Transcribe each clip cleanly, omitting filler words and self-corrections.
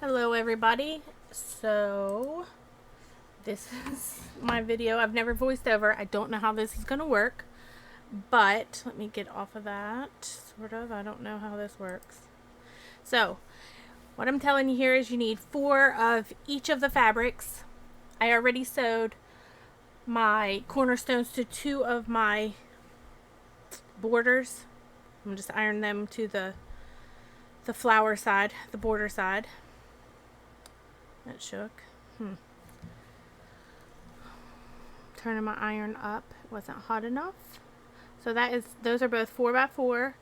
Hello everybody. So this is my video. I've never voiced over. I don't know how this is gonna work, but let me get off of that. Sort of. I don't know how this works. So what I'm telling you here is you need 4 of each of the fabrics. I already sewed my cornerstones to 2 of my borders. I'm just ironing them to the flower side, the border side. That shook. Turning my iron up. It wasn't hot enough. So those are both 4x4,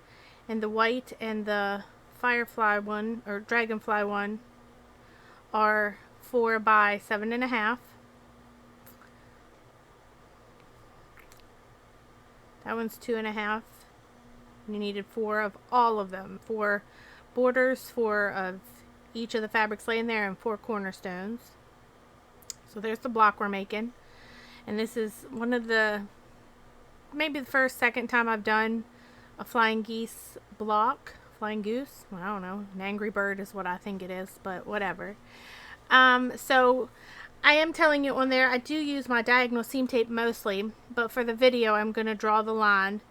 and the white and the firefly one or dragonfly one are 4x7.5. That one's 2.5. You needed 4 of all of them. 4 borders, 4 of each of the fabrics laying there, and 4 cornerstones. So there's the block we're making. And this is one of the, maybe the second time I've done a flying geese block. Flying goose? Well, I don't know. An angry bird is what I think it is, but whatever. So I am telling you on there, I do use my diagonal seam tape mostly, but for the video I'm going to draw the line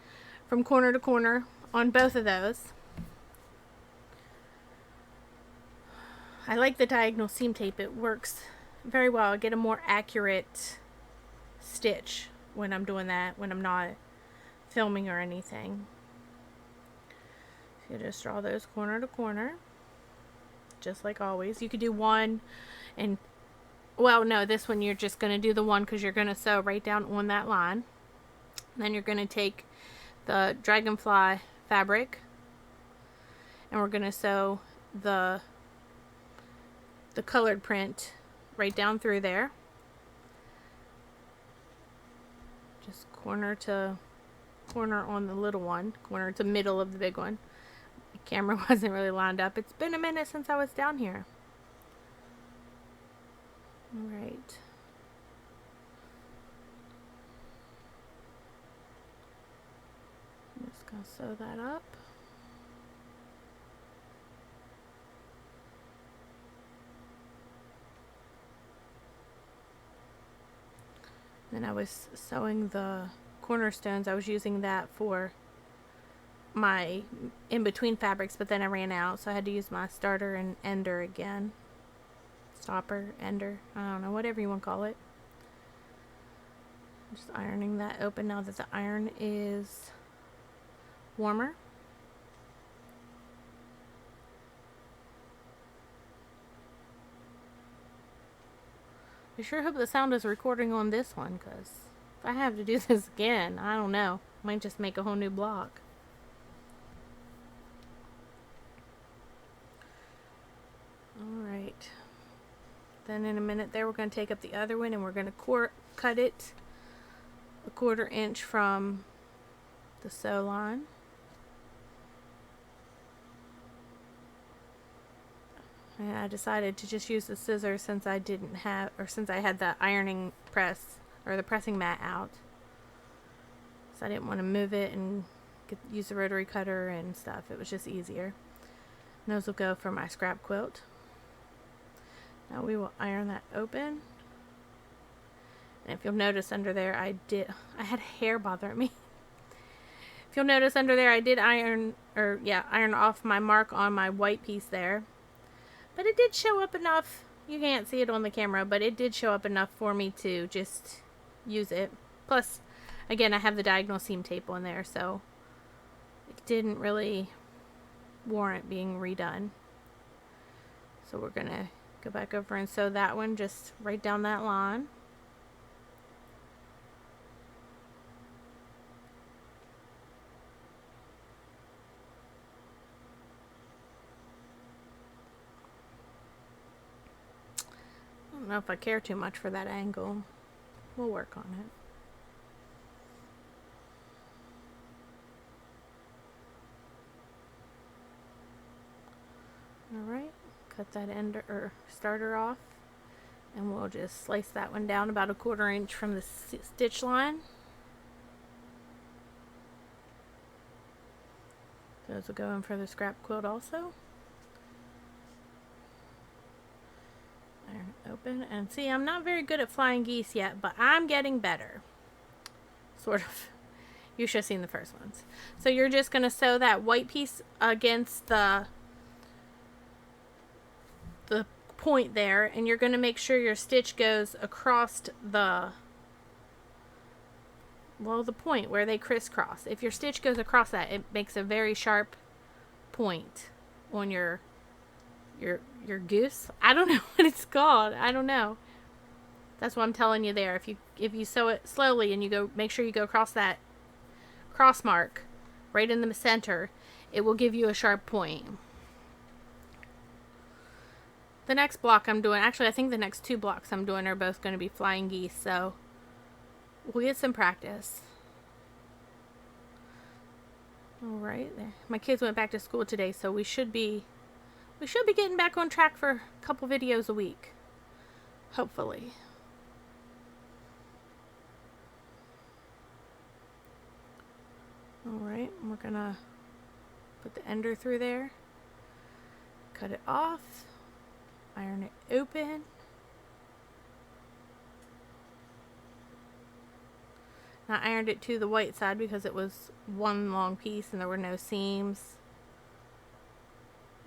from corner to corner on both of those. I like the diagonal seam tape. It works very well. I get a more accurate stitch when I'm doing that, when I'm not filming or anything. So you just draw those corner to corner, just like always. You could do one, and well, no, this one you're just going to do the one because you're going to sew right down on that line. And then you're going to take the dragonfly fabric, and we're going to sew the colored print right down through there. Just corner to corner on the little one, corner to middle of the big one. The camera wasn't really lined up. It's been a minute since I was down here. Alright. I'm just going to sew that up. Then I was sewing the cornerstones. I was using that for my in-between fabrics, but then I ran out, so I had to use my starter and ender again. Stopper, ender, I don't know, whatever you want to call it. I'm just ironing that open now that the iron is warmer. I sure hope the sound is recording on this one, because if I have to do this again, I don't know. Might just make a whole new block. Alright. Then in a minute there we're going to take up the other one and we're going to cut it 1/4 inch from the sew line. And I decided to just use the scissors since I had the ironing press or the pressing mat out. So I didn't want to move it and use the rotary cutter and stuff. It was just easier. And those will go for my scrap quilt. Now we will iron that open. And if you'll notice under there, I had hair bothering me. If you'll notice under there, I did iron off my mark on my white piece there. But it did show up enough. You can't see it on the camera, but it did show up enough for me to just use it. Plus, again, I have the diagonal seam tape on there, so it didn't really warrant being redone. So we're going to go back over and sew that one just right down that line. I don't know if I care too much for that angle. We'll work on it. Alright, cut that ender or starter off, and we'll just slice that one down about 1/4 inch from the stitch line. Those will go in for the scrap quilt also. open. And see, I'm not very good at flying geese yet, but I'm getting better. Sort of. You should have seen the first ones. So you're just going to sew that white piece against the point there, and you're going to make sure your stitch goes across the point where they crisscross. If your stitch goes across that, it makes a very sharp point on your goose. I don't know what it's called. I don't know. That's what I'm telling you there. If you sew it slowly and you go, make sure you go across that cross mark right in the center, it will give you a sharp point. The next block I'm doing, actually I think the next 2 blocks I'm doing are both going to be flying geese, so we'll get some practice. Alright, my kids went back to school today, so we should be getting back on track for a couple videos a week. Hopefully. Alright, we're gonna put the ender through there, cut it off, iron it open. I ironed it to the white side because it was one long piece and there were no seams.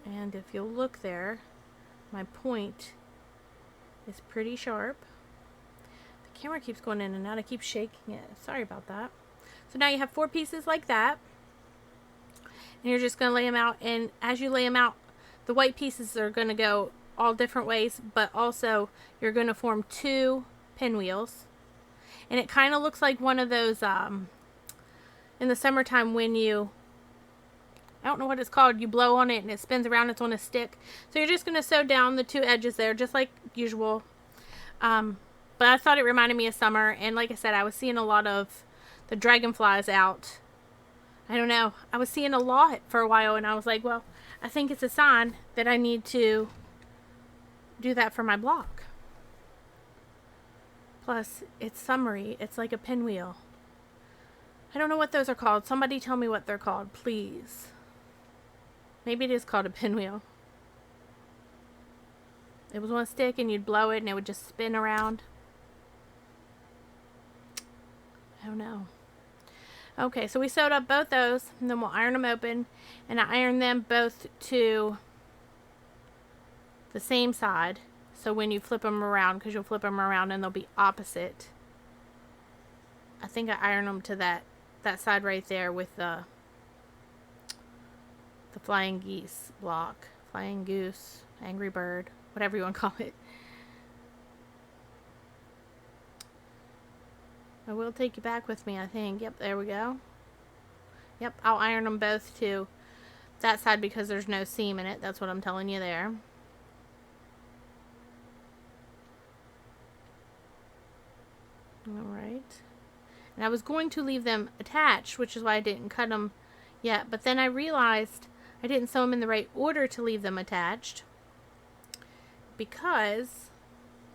And if you'll look there, my point is pretty sharp. The camera keeps going in and out. I keep shaking it. Sorry about that. So now you have 4 pieces like that. And you're just going to lay them out. And as you lay them out, the white pieces are going to go all different ways. But also, you're going to form 2 pinwheels. And it kind of looks like one of those, in the summertime when you, I don't know what it's called, you blow on it and it spins around, it's on a stick. So you're just going to sew down the 2 edges there, just like usual. But I thought it reminded me of summer, and like I said, I was seeing a lot of the dragonflies out. I don't know, I was seeing a lot for a while, and I was like, well, I think it's a sign that I need to do that for my block. Plus, it's summery. It's like a pinwheel. I don't know what those are called. Somebody tell me what they're called, please. Maybe it is called a pinwheel. It was on a stick and you'd blow it and it would just spin around. I don't know. Okay, so we sewed up both those, and then we'll iron them open. And I ironed them both to the same side. So when you flip them around, because you'll flip them around and they'll be opposite. I think I ironed them to that side right there with the flying geese block. Flying goose, angry bird, whatever you want to call it. I will take you back with me, I think. Yep, there we go. Yep, I'll iron them both to that side because there's no seam in it. That's what I'm telling you there. Alright. And I was going to leave them attached, which is why I didn't cut them yet. But then I realized I didn't sew them in the right order to leave them attached. Because,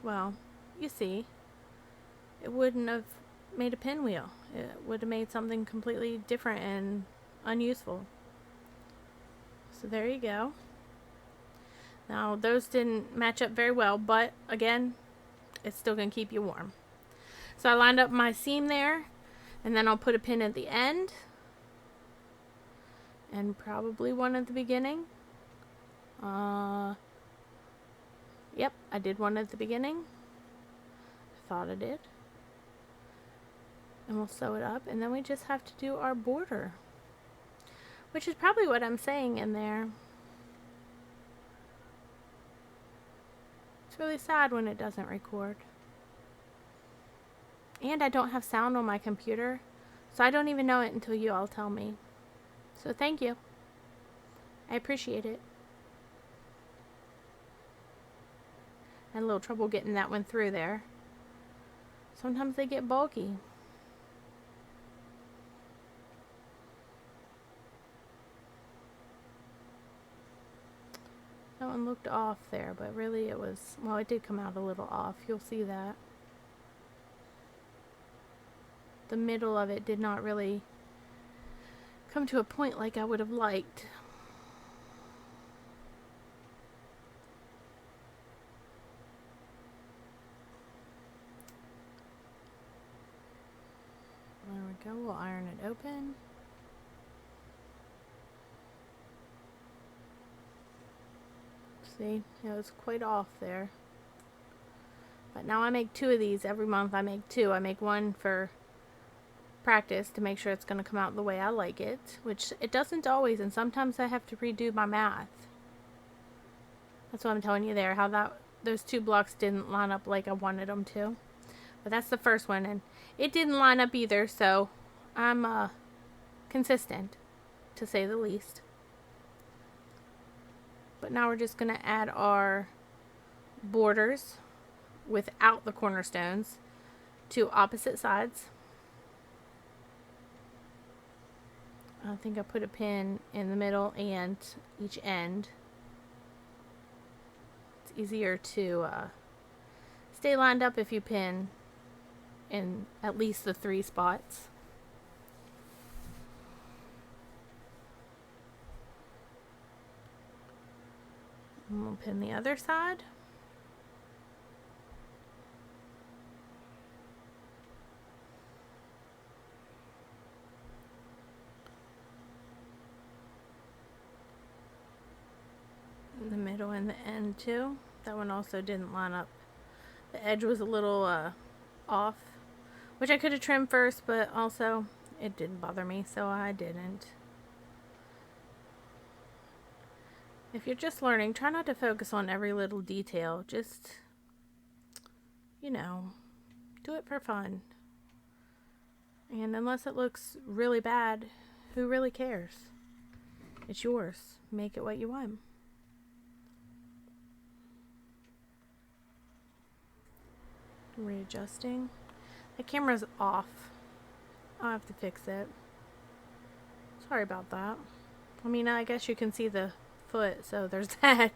well, you see, it wouldn't have made a pinwheel. It would have made something completely different and unuseful. So there you go. Now, those didn't match up very well, but again, it's still going to keep you warm. So I lined up my seam there, and then I'll put a pin at the end, and probably one at the beginning. Yep, I did one at the beginning. I thought I did. And we'll sew it up, and then we just have to do our border, which is probably what I'm saying in there. It's really sad when it doesn't record. And I don't have sound on my computer, so I don't even know it until you all tell me. So thank you. I appreciate it. I had a little trouble getting that one through there. Sometimes they get bulky. That one looked off there, but really it was, well, it did come out a little off. You'll see that. The middle of it did not really come to a point like I would have liked. it open. See, it was quite off there. But now I make 2 of these every month. I make 2. I make one for practice to make sure it's going to come out the way I like it, which it doesn't always, and sometimes I have to redo my math. That's what I'm telling you there, how those 2 blocks didn't line up like I wanted them to. But that's the first one, and it didn't line up either, so I'm consistent, to say the least. But now we're just going to add our borders without the cornerstones to opposite sides. I think I put a pin in the middle and each end. It's easier to stay lined up if you pin in at least the 3 spots. And we'll pin the other side. In the middle and the end too. That one also didn't line up. The edge was a little off, which I could have trimmed first, but also it didn't bother me, so I didn't. If you're just learning, try not to focus on every little detail. Just, you know, do it for fun. And unless it looks really bad, who really cares? It's yours. Make it what you want. Readjusting. The camera's off. I'll have to fix it. Sorry about that. I mean, I guess you can see the foot, so there's that.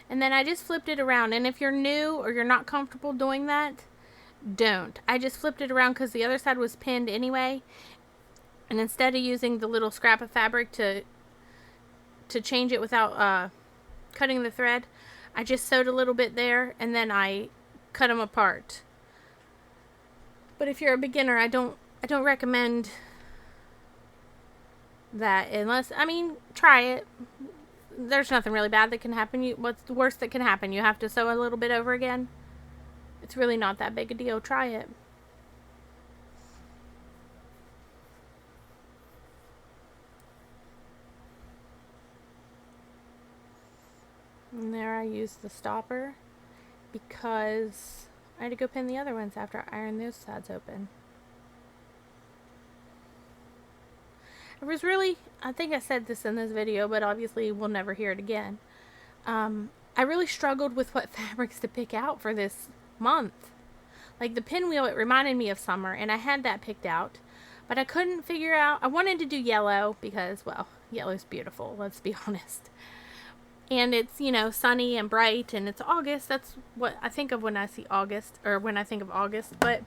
And then I just flipped it around, and if you're new or you're not comfortable doing that, don't. I just flipped it around because the other side was pinned anyway, and instead of using the little scrap of fabric to change it without cutting the thread, I just sewed a little bit there and then I cut them apart. But if you're a beginner, I don't recommend that unless, I mean, try it. There's nothing really bad that can happen. What's the worst that can happen? You have to sew a little bit over again. It's really not that big a deal. Try it. And there I used the stopper because I had to go pin the other ones after I ironed those sides open. It was really, I think I said this in this video, but obviously we'll never hear it again. I really struggled with what fabrics to pick out for this month. Like the pinwheel, it reminded me of summer, and I had that picked out. But I couldn't figure out, I wanted to do yellow because, well, yellow's beautiful, let's be honest. And it's, you know, sunny and bright, and it's August. That's what I think of when I see August, or when I think of August. But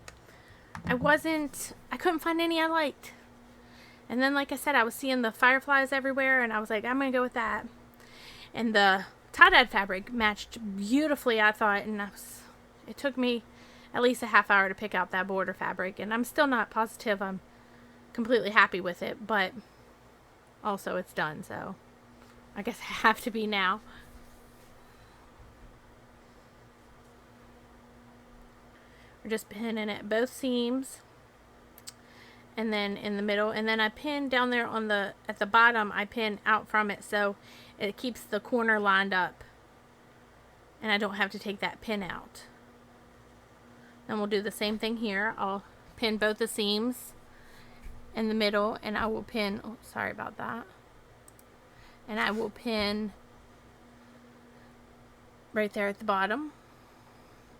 I couldn't find any I liked. And then, like I said, I was seeing the fireflies everywhere, and I was like, I'm going to go with that. And the tie-dyed fabric matched beautifully, I thought, and it took me at least a half hour to pick out that border fabric, and I'm still not positive I'm completely happy with it, but also it's done, so I guess I have to be now. We're just pinning at both seams, and then in the middle, and then I pin down there at the bottom. I pin out from it so it keeps the corner lined up, and I don't have to take that pin out. Then we'll do the same thing here. I'll pin both the seams in the middle, and I will pin, oh, sorry about that. And I will pin right there at the bottom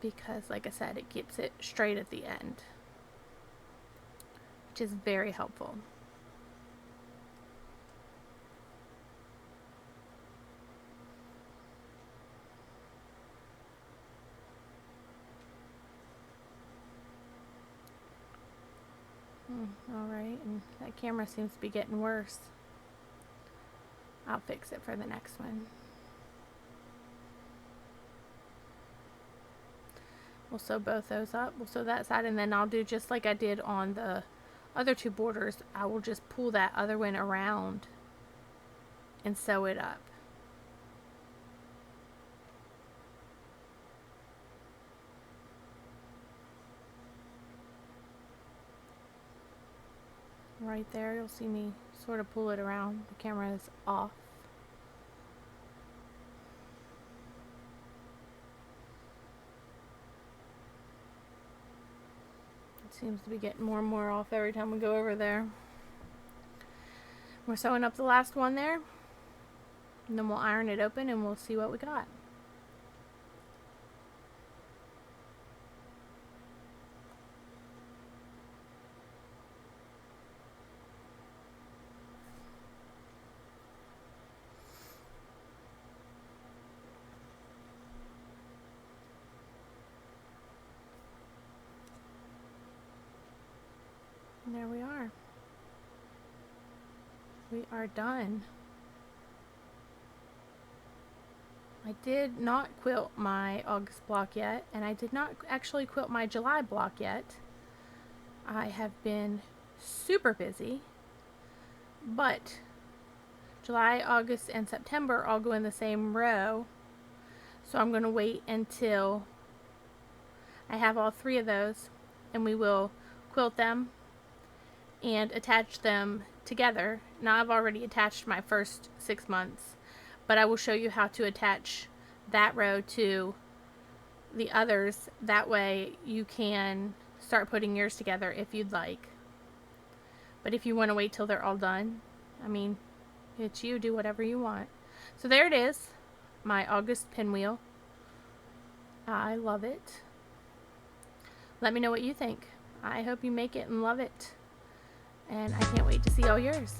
because, like I said, it keeps it straight at the end, which is very helpful. Alright, and that camera seems to be getting worse. I'll fix it for the next one. We'll sew both those up. We'll sew that side, and then I'll do just like I did on the other two borders. I will just pull that other one around and sew it up. Right there, you'll see me sort of pull it around. The camera is off. It seems to be getting more and more off every time we go over there. We're sewing up the last one there, and then we'll iron it open and we'll see what we got. And there we are. We are done. I did not quilt my August block yet, and I did not actually quilt my July block yet. I have been super busy, but July, August, and September all go in the same row, so I'm going to wait until I have all three of those, and we will quilt them and attach them together. Now I've already attached my first 6 months, but I will show you how to attach that row to the others. That way you can start putting yours together if you'd like. But if you want to wait till they're all done, I mean, it's you, do whatever you want. So there it is, my August pinwheel. I love it. Let me know what you think. I hope you make it and love it. And I can't wait to see all yours.